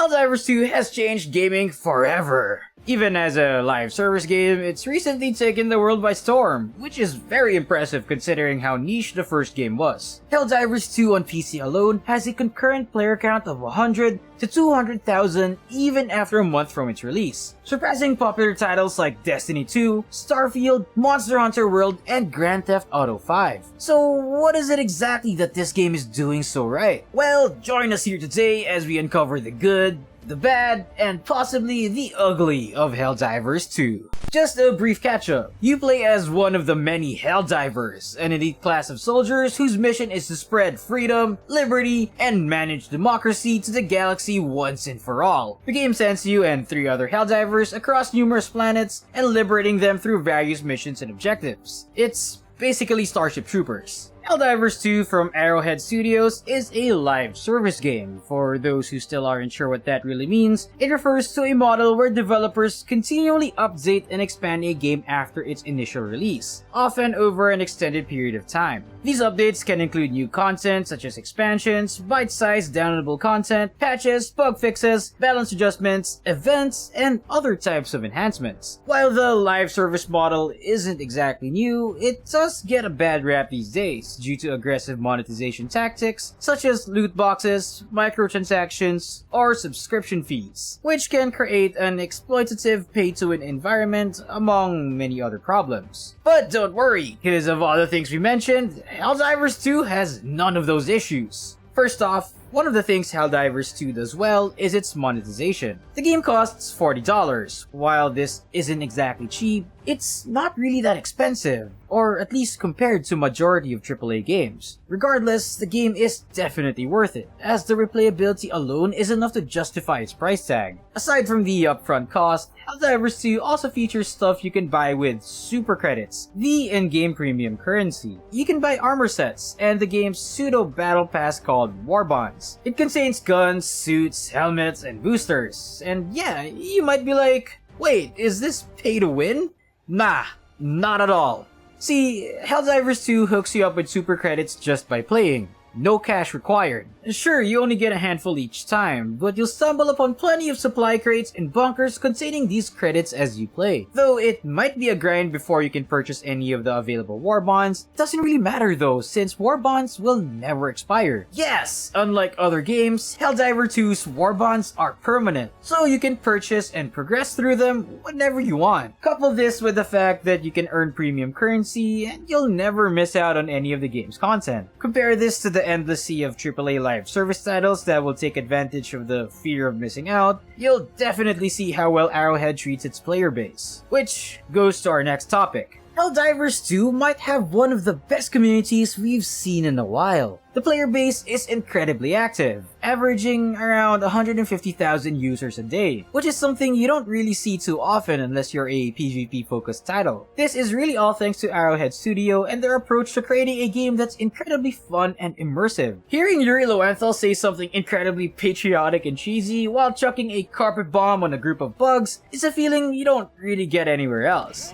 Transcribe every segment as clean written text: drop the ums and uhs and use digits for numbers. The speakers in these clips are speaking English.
Helldivers 2 has changed gaming forever. Even as a live service game, it's recently taken the world by storm, which is very impressive considering how niche the first game was. Helldivers 2 on PC alone has a concurrent player count of 100 to 200,000 even after a month from its release, surpassing popular titles like Destiny 2, Starfield, Monster Hunter World, and Grand Theft Auto 5. So what is it exactly that this game is doing so right? Well, join us here today as we uncover the good, the bad, and possibly the ugly of Helldivers 2. Just a brief catch-up. You play as one of the many Helldivers, an elite class of soldiers whose mission is to spread freedom, liberty, and manage democracy to the galaxy once and for all. The game sends you and 3 other Helldivers across numerous planets and liberating them through various missions and objectives. It's basically Starship Troopers. Helldivers 2 from Arrowhead Studios is a live service game. For those who still aren't sure what that really means, it refers to a model where developers continually update and expand a game after its initial release, often over an extended period of time. These updates can include new content such as expansions, bite-sized downloadable content, patches, bug fixes, balance adjustments, events, and other types of enhancements. While the live service model isn't exactly new, it does get a bad rap these days due to aggressive monetization tactics such as loot boxes, microtransactions, or subscription fees, which can create an exploitative pay-to-win environment among many other problems. But don't worry, because of all the things we mentioned, Helldivers 2 has none of those issues. First off, one of the things Helldivers 2 does well is its monetization. The game costs $40. While this isn't exactly cheap, it's not really that expensive, or at least compared to majority of AAA games. Regardless, the game is definitely worth it, as the replayability alone is enough to justify its price tag. Aside from the upfront cost, Helldivers 2 also features stuff you can buy with super credits, the in-game premium currency. You can buy armor sets, and the game's pseudo battle pass called War Bonds. It contains guns, suits, helmets, and boosters. And yeah, you might be like, wait, is this pay to win? Nah, not at all. See, Helldivers 2 hooks you up with super credits just by playing. No cash required. Sure, you only get a handful each time, but you'll stumble upon plenty of supply crates and bunkers containing these credits as you play. Though it might be a grind before you can purchase any of the available war bonds, doesn't really matter though, since war bonds will never expire. Yes, unlike other games, Helldivers 2's war bonds are permanent, so you can purchase and progress through them whenever you want. Couple this with the fact that you can earn premium currency and you'll never miss out on any of the game's content. Compare this to the endless sea of AAA live service titles that will take advantage of the fear of missing out, you'll definitely see how well Arrowhead treats its player base. Which goes to our next topic. Helldivers 2 might have one of the best communities we've seen in a while. The player base is incredibly active, averaging around 150,000 users a day, which is something you don't really see too often unless you're a PvP-focused title. This is really all thanks to Arrowhead Studio and their approach to creating a game that's incredibly fun and immersive. Hearing Yuri Lowenthal say something incredibly patriotic and cheesy while chucking a carpet bomb on a group of bugs is a feeling you don't really get anywhere else.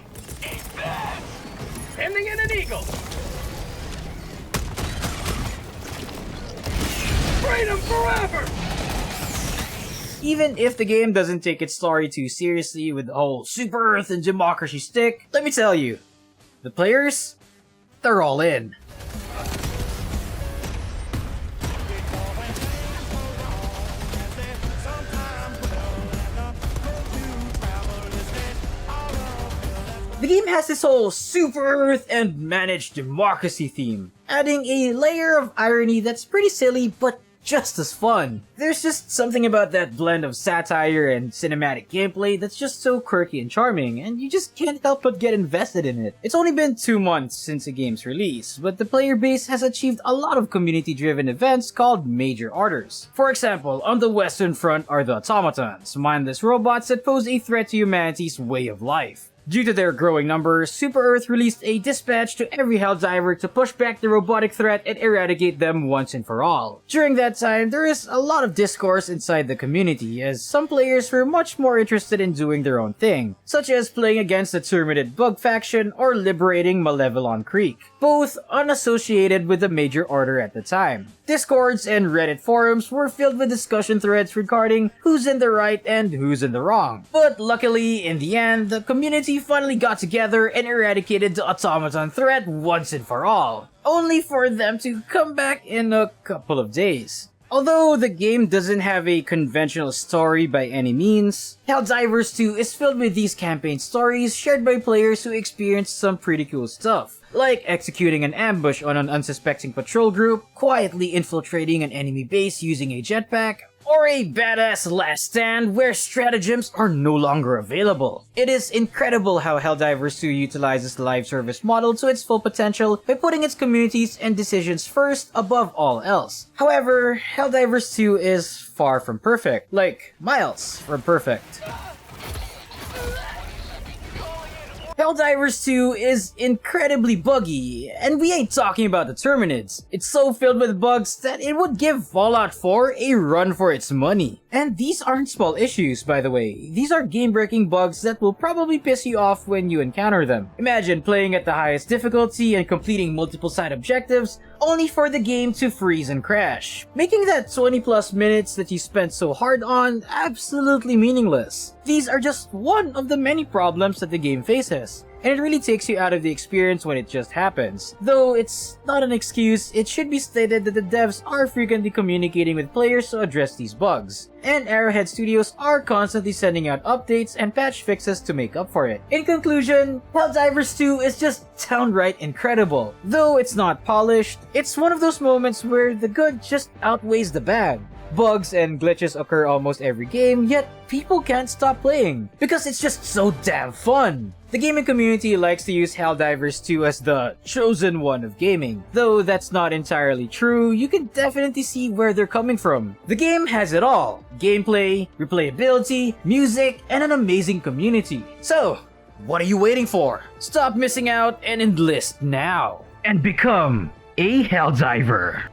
Sending in an eagle! Freedom forever! Even if the game doesn't take its story too seriously with the whole Super Earth and democracy stick, let me tell you, the players, they're all in. The game has this whole Super Earth and managed democracy theme, adding a layer of irony that's pretty silly but just as fun. There's just something about that blend of satire and cinematic gameplay that's just so quirky and charming, and you just can't help but get invested in it. It's only been 2 months since the game's release, but the player base has achieved a lot of community-driven events called Major Orders. For example, on the Western Front are the automatons, mindless robots that pose a threat to humanity's way of life. Due to their growing numbers, Super Earth released a dispatch to every Helldiver to push back the robotic threat and eradicate them once and for all. During that time, there is a lot of discourse inside the community, as some players were much more interested in doing their own thing, such as playing against the Terminated Bug faction or liberating Malevelon Creek, both unassociated with the major order at the time. Discords and Reddit forums were filled with discussion threads regarding who's in the right and who's in the wrong. But luckily, in the end, the community finally got together and eradicated the automaton threat once and for all, only for them to come back in a couple of days. Although the game doesn't have a conventional story by any means, Helldivers 2 is filled with these campaign stories shared by players who experienced some pretty cool stuff, like executing an ambush on an unsuspecting patrol group, quietly infiltrating an enemy base using a jetpack, or a badass last stand where stratagems are no longer available. It is incredible how Helldivers 2 utilizes the live service model to its full potential by putting its communities and decisions first above all else. However, Helldivers 2 is far from perfect, like miles from perfect. Helldivers 2 is incredibly buggy, and we ain't talking about the Terminids. It's so filled with bugs that it would give Fallout 4 a run for its money. And these aren't small issues, by the way. These are game-breaking bugs that will probably piss you off when you encounter them. Imagine playing at the highest difficulty and completing multiple side objectives, only for the game to freeze and crash, making that 20 plus minutes that you spent so hard on absolutely meaningless. These are just one of the many problems that the game faces, and it really takes you out of the experience when it just happens. Though it's not an excuse, it should be stated that the devs are frequently communicating with players to address these bugs, and Arrowhead Studios are constantly sending out updates and patch fixes to make up for it. In conclusion, Helldivers 2 is just downright incredible. Though it's not polished, it's one of those moments where the good just outweighs the bad. Bugs and glitches occur almost every game, yet people can't stop playing, because it's just so damn fun. The gaming community likes to use Helldivers 2 as the chosen one of gaming. Though that's not entirely true, you can definitely see where they're coming from. The game has it all: gameplay, replayability, music, and an amazing community. So, what are you waiting for? Stop missing out and enlist now, and become a Helldiver.